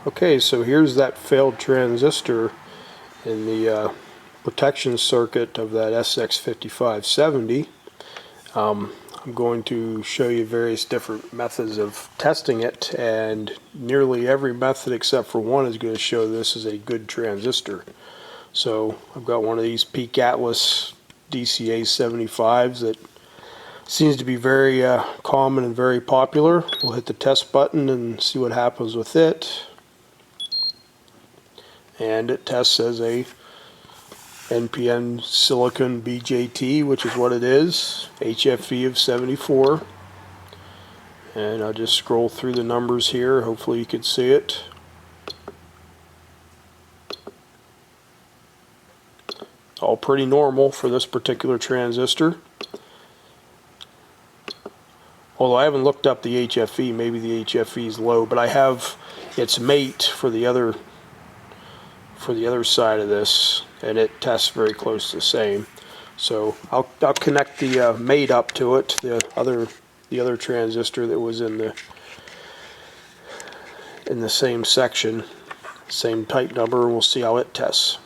Okay, so here's that failed transistor in the protection circuit of that SX5570. I'm going to show you various different methods of testing it, and nearly every method except for one is going to show this is a good transistor. So I've got one of these Peak Atlas DCA 75s that seems to be very common and very popular. We'll hit the test button and see what happens with it. And it tests as a NPN silicon BJT, which is what it is, HFE of 74. And I'll just scroll through the numbers here, hopefully you can see it. All pretty normal for this particular transistor. Although I haven't looked up the HFE, maybe the HFE is low, but I have its mate for the other side of this, and it tests very close to the same. So I'll connect the mate up to it, the other transistor that was in the same section, same type number, and we'll see how it tests.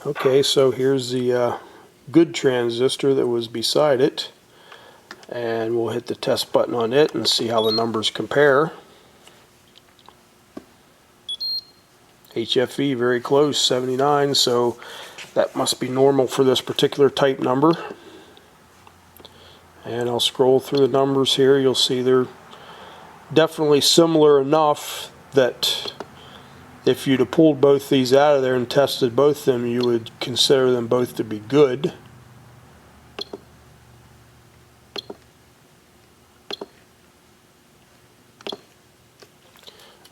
Okay, so here's the good transistor that was beside it, and we'll hit the test button on it and see how the numbers compare. HFE very close, 79, so that must be normal for this particular type number. And I'll scroll through the numbers here. You'll see they're definitely similar enough that if you'd have pulled both these out of there and tested both of them, you would consider them both to be good.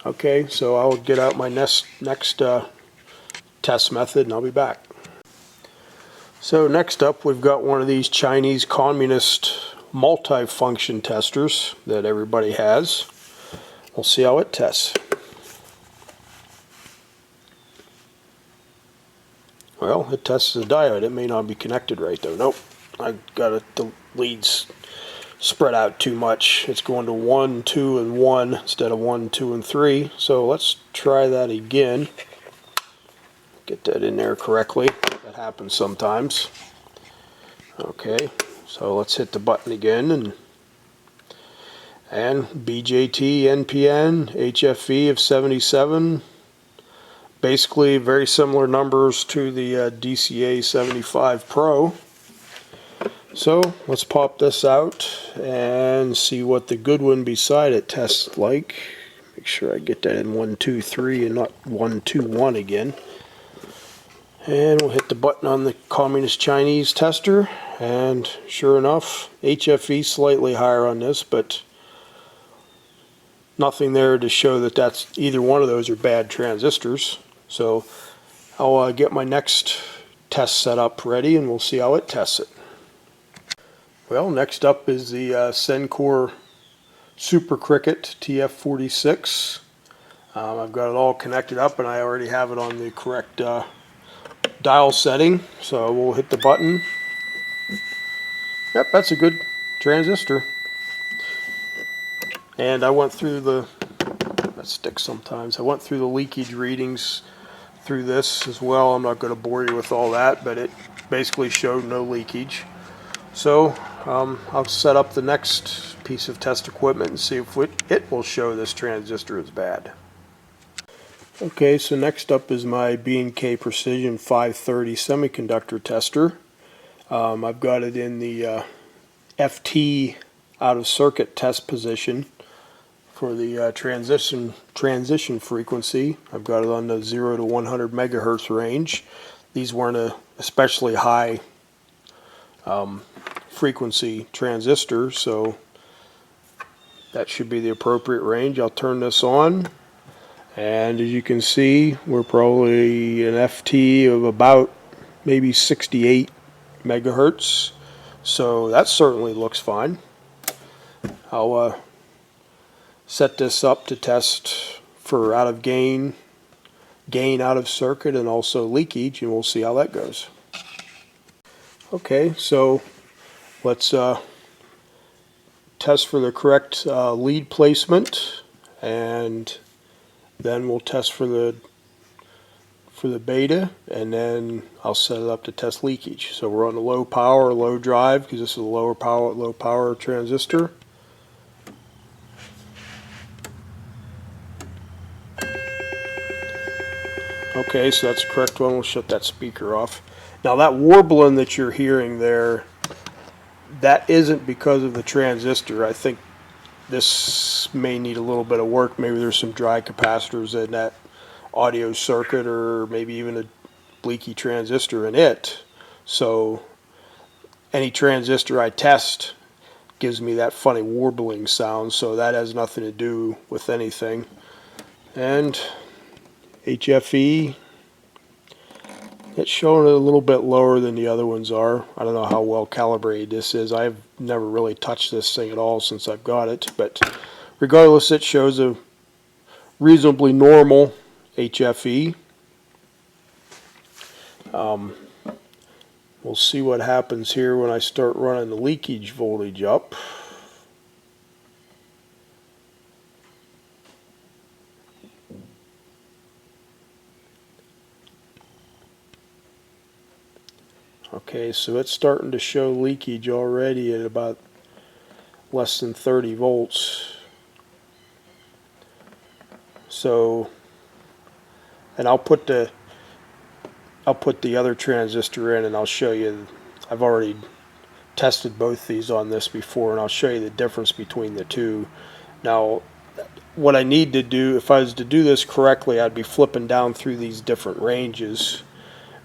Okay, so I'll get out my next test method and I'll be back. So next up, we've got one of these Chinese communist multi-function testers that everybody has. We'll see how it tests. Well, it tests the diode. It may not be connected right though. Nope, I got it, the leads spread out too much. It's going to 1, 2, and 1 instead of 1, 2, and 3. So let's try that again. Get that in there correctly. That happens sometimes. Okay, so let's hit the button again, and BJT, NPN, HFE of 77. Basically very similar numbers to the DCA 75 Pro. So let's pop this out and see what the good one beside it tests like. Make sure I get that in 1, 2, 3 and not 1, 2, 1 again. And we'll hit the button on the Communist Chinese tester, and sure enough, HFE slightly higher on this, but nothing there to show that that's either one of those are bad transistors. So I'll get my next test set up ready and we'll see how it tests it. Well, next up is the Sencor Super Cricket TF46. I've got it all connected up and I already have it on the correct dial setting, so we'll hit the button. Yep, that's a good transistor. And I went through that sticks sometimes. I went through the leakage readings through this as well. I'm not going to bore you with all that, but it basically showed no leakage. So I'll set up the next piece of test equipment and see if it will show this transistor is bad. Okay, so next up is my B&K Precision 530 semiconductor tester. I've got it in the FT out of circuit test position for the transition frequency. I've got it on the 0 to 100 megahertz range. These weren't a especially high frequency transistor, so that should be the appropriate range. I'll turn this on, and as you can see, we're probably an FT of about maybe 68 megahertz, so that certainly looks fine. I'll set this up to test for out of gain out of circuit, and also leakage, and we'll see how that goes. Okay, so let's test for the correct lead placement, and Then we'll test for the beta, and then I'll set it up to test leakage. So we're on the low power, low drive, because this is a low power transistor. Okay, so that's the correct one. We'll shut that speaker off. Now that warbling that you're hearing there, that isn't because of the transistor. I think this may need a little bit of work. Maybe there's some dry capacitors in that audio circuit, or maybe even a leaky transistor in it. So any transistor I test gives me that funny warbling sound, so that has nothing to do with anything. And HFE, it's showing it a little bit lower than the other ones are. I don't know how well calibrated this is. I've never really touched this thing at all since I've got it, but regardless, it shows a reasonably normal HFE. We'll see what happens here when I start running the leakage voltage up. Okay, so it's starting to show leakage already at about less than 30 volts. So, and I'll put the other transistor in, and I'll show you. I've already tested both these on this before, and I'll show you the difference between the two. Now, what I need to do, if I was to do this correctly, I'd be flipping down through these different ranges,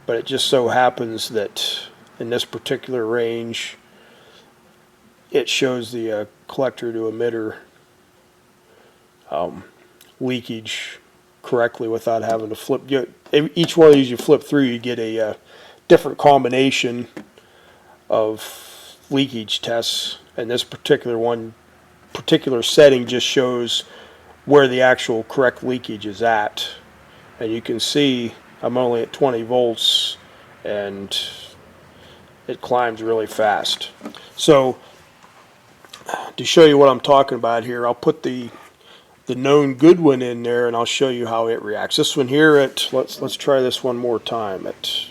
but it just so happens that in this particular range it shows the collector to emitter leakage correctly without having to flip. Each one of these you flip through, you get a different combination of leakage tests, and this particular setting just shows where the actual correct leakage is at. And you can see I'm only at 20 volts and it climbs really fast. So to show you what I'm talking about here, I'll put the known good one in there, and I'll show you how it reacts. This one here, let's try this one more time at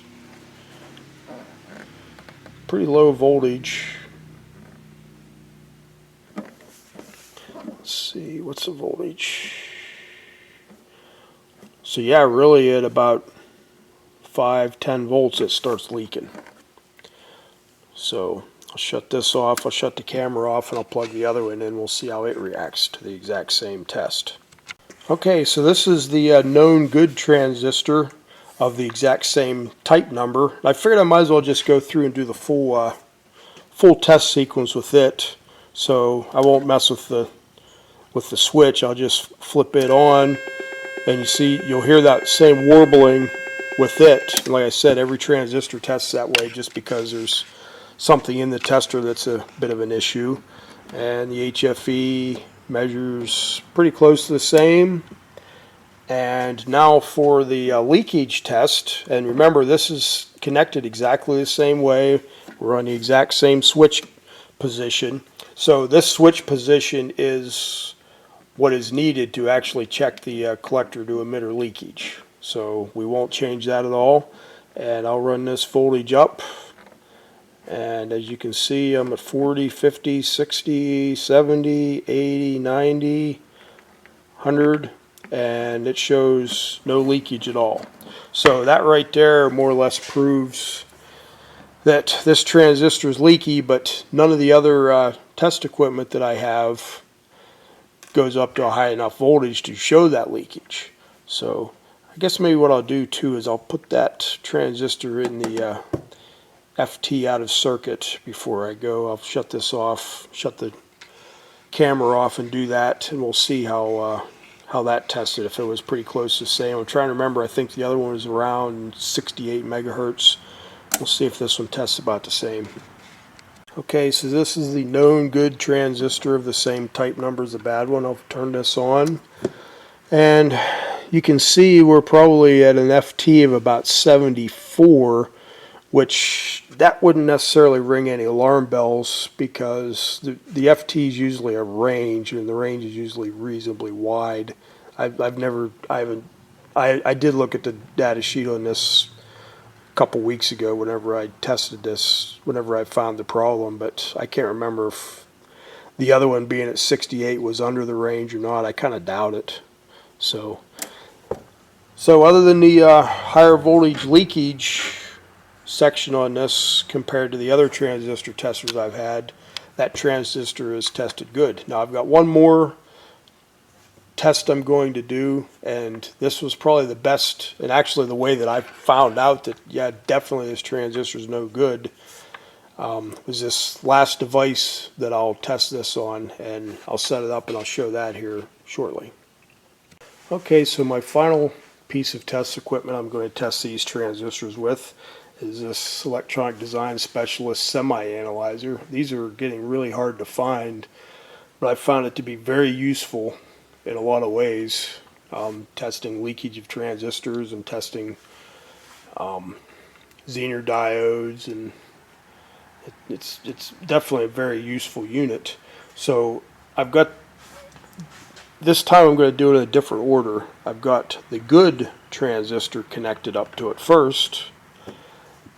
pretty low voltage. Let's see, what's the voltage? So yeah, really at about 5-10 volts it starts leaking. So I'll shut this off, I'll shut the camera off, and I'll plug the other one in. We'll see how it reacts to the exact same test. Okay, so this is the known good transistor of the exact same type number. I figured I might as well just go through and do the full test sequence with it. So I won't mess with the switch. I'll just flip it on, and you'll hear that same warbling with it. And like I said, every transistor tests that way just because there's something in the tester that's a bit of an issue. And the HFE measures pretty close to the same. And now for the leakage test, and remember this is connected exactly the same way. We're on the exact same switch position. So this switch position is what is needed to actually check the collector to emitter leakage. So we won't change that at all. And I'll run this voltage up. And as you can see, I'm at 40, 50, 60, 70, 80, 90, 100, and it shows no leakage at all. So that right there more or less proves that this transistor is leaky, but none of the other test equipment that I have goes up to a high enough voltage to show that leakage. So I guess maybe what I'll do too is I'll put that transistor in the FT out of circuit before I go. I'll shut this off, shut the camera off, and do that, and we'll see how that tested, if it was pretty close to the same. I'm trying to remember, I think the other one was around 68 megahertz. We'll see if this one tests about the same. Okay, so this is the known good transistor of the same type number as the bad one. I'll turn this on, and you can see we're probably at an FT of about 74, which that wouldn't necessarily ring any alarm bells, because the FT is usually a range, and the range is usually reasonably wide. I did look at the data sheet on this a couple weeks ago whenever I tested this, whenever I found the problem, but I can't remember if the other one being at 68 was under the range or not. I kind of doubt it. So other than the higher voltage leakage section on this compared to the other transistor testers I've had, that transistor is tested good. Now I've got one more test I'm going to do, and this was probably the best, and actually the way that I found out that, yeah, definitely this transistor is no good, was this last device that I'll test this on, and I'll set it up and I'll show that here shortly. Okay, so my final piece of test equipment I'm going to test these transistors with is this Electronic Design Specialist semi-analyzer. These are getting really hard to find, but I found it to be very useful in a lot of ways, testing leakage of transistors and testing Zener diodes, and it's definitely a very useful unit. So I've got, this time I'm going to do it in a different order. I've got the good transistor connected up to it first,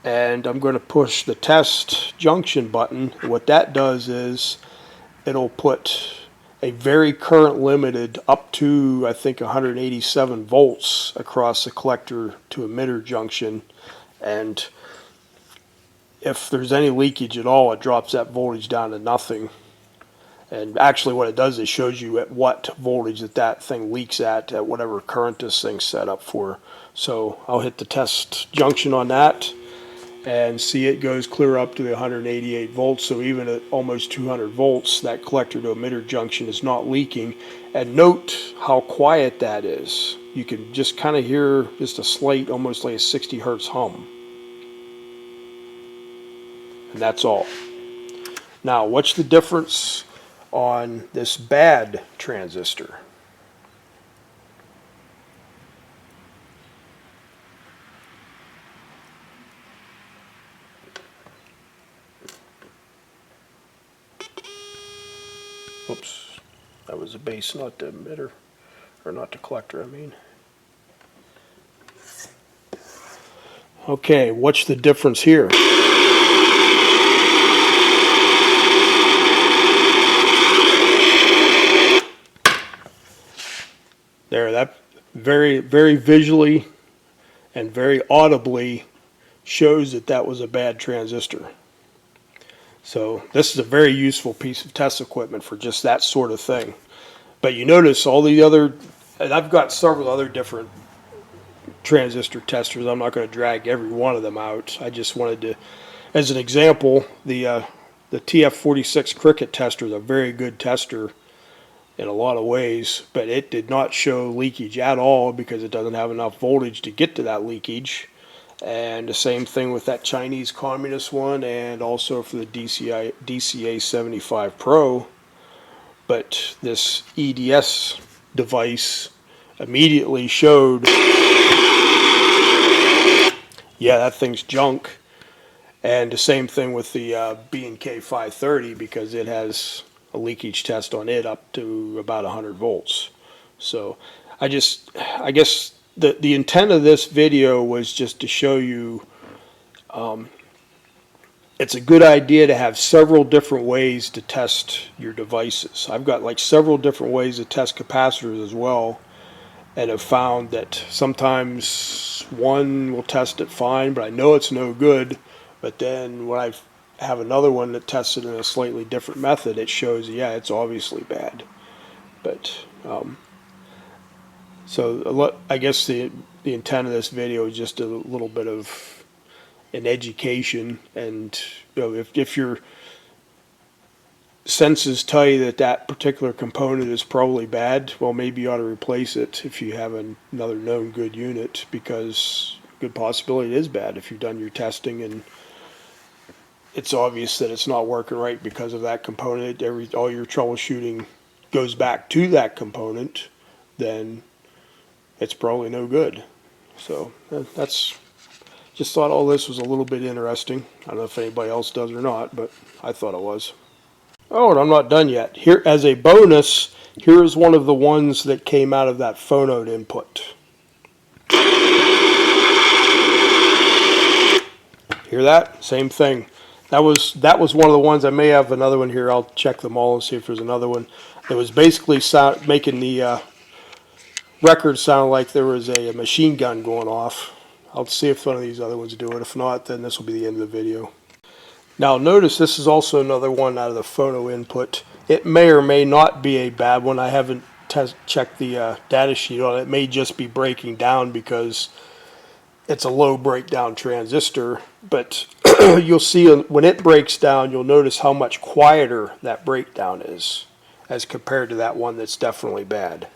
and I'm going to push the test junction button. What that does is it'll put a very current limited up to, I think, 187 volts across the collector to emitter junction, and if there's any leakage at all, it drops that voltage down to nothing. And actually what it does is shows you at what voltage that thing leaks at whatever current this thing's set up for. So I'll hit the test junction on that and see it goes clear up to the 188 volts. So even at almost 200 volts, that collector to emitter junction is not leaking. And note how quiet that is. You can just kind of hear just a slight, almost like a 60 hertz hum. And that's all. Now, what's the difference on this bad transistor? Oops, that was the base, not the emitter, or not the collector, I mean. Okay, what's the difference here? There, that very, very visually and very audibly shows that that was a bad transistor. So this is a very useful piece of test equipment for just that sort of thing. But you notice all the other, and I've got several other different transistor testers. I'm not going to drag every one of them out. I just wanted to, as an example, the TF46 Cricket tester is a very good tester in a lot of ways, but it did not show leakage at all because it doesn't have enough voltage to get to that leakage. And the same thing with that Chinese Communist one, and also for the DCA75 Pro. But this EDS device immediately showed, yeah, that thing's junk. And the same thing with the B&K 530, because it has a leakage test on it up to about 100 volts. So I guess the intent of this video was just to show you it's a good idea to have several different ways to test your devices. I've got like several different ways to test capacitors as well, and have found that sometimes one will test it fine, but I know it's no good. But then when I have another one that tests it in a slightly different method, it shows, yeah, it's obviously bad. But so I guess the intent of this video is just a little bit of an education, and if your senses tell you that that particular component is probably bad, well, maybe you ought to replace it if you have another known good unit, because good possibility it is bad if you've done your testing and it's obvious that it's not working right because of that component. All your troubleshooting goes back to that component, then it's probably no good. So that's, just thought all this was a little bit interesting. I don't know if anybody else does or not, but I thought it was. Oh, and I'm not done yet. Here, as a bonus, here is one of the ones that came out of that phono input. Hear that? Same thing. That was one of the ones. I may have another one here. I'll check them all and see if there's another one. It was basically making the record sound like there was a machine gun going off. I'll see if one of these other ones do it. If not, then this will be the end of the video. Now notice this is also another one out of the phono input. It may or may not be a bad one. I haven't checked the data sheet on it. It may just be breaking down because it's a low breakdown transistor. But you'll see when it breaks down, you'll notice how much quieter that breakdown is as compared to that one that's definitely bad.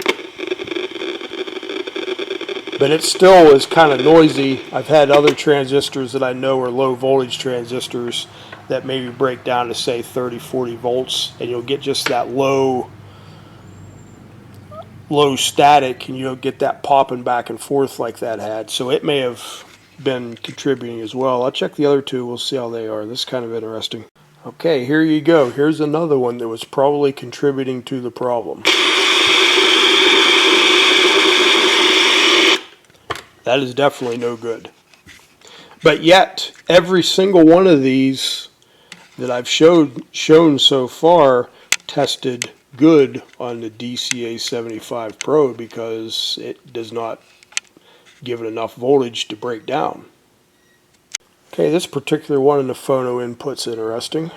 But it still is kind of noisy. I've had other transistors that I know are low voltage transistors that maybe break down to say 30, 40 volts, and you'll get just that low static, and you don't get that popping back and forth like that had. So it may have been contributing as well. I'll check the other two. We'll see how they are. This is kind of interesting. Okay, here you go. Here's another one that was probably contributing to the problem. That is definitely no good. But yet, every single one of these that I've shown so far tested good on the DCA75 Pro because it does not give it enough voltage to break down. Okay, this particular one in the phono input's interesting.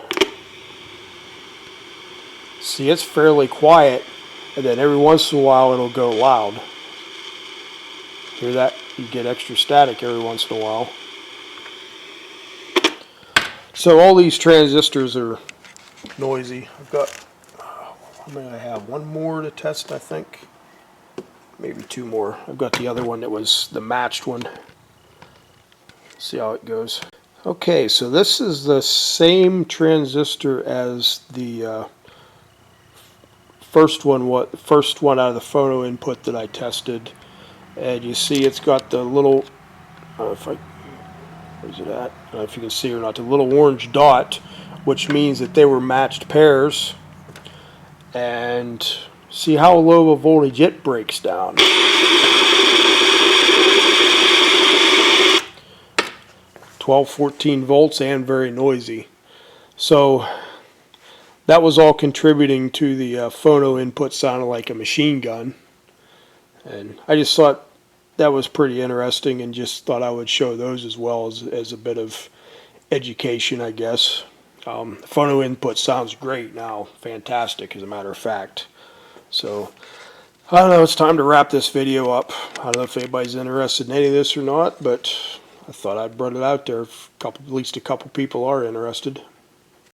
See, it's fairly quiet, and then every once in a while it'll go loud. Hear that? You get extra static every once in a while. So all these transistors are noisy. I've got, how many I have? One more to test, I think. Maybe two more. I've got the other one that was the matched one. See how it goes. Okay, so this is the same transistor as the first one out of the phono input that I tested. And you see it's got the little, where's it at? I don't know if you can see or not, the little orange dot, which means that they were matched pairs. And see how low a voltage it breaks down. 12, 14 volts and very noisy. So that was all contributing to the phono input sounding like a machine gun. And I just thought that was pretty interesting and just thought I would show those as well as a bit of education, I guess. Phono input sounds great now. Fantastic, as a matter of fact. So, I don't know, it's time to wrap this video up. I don't know if anybody's interested in any of this or not, but I thought I'd bring it out there. At least a couple people are interested.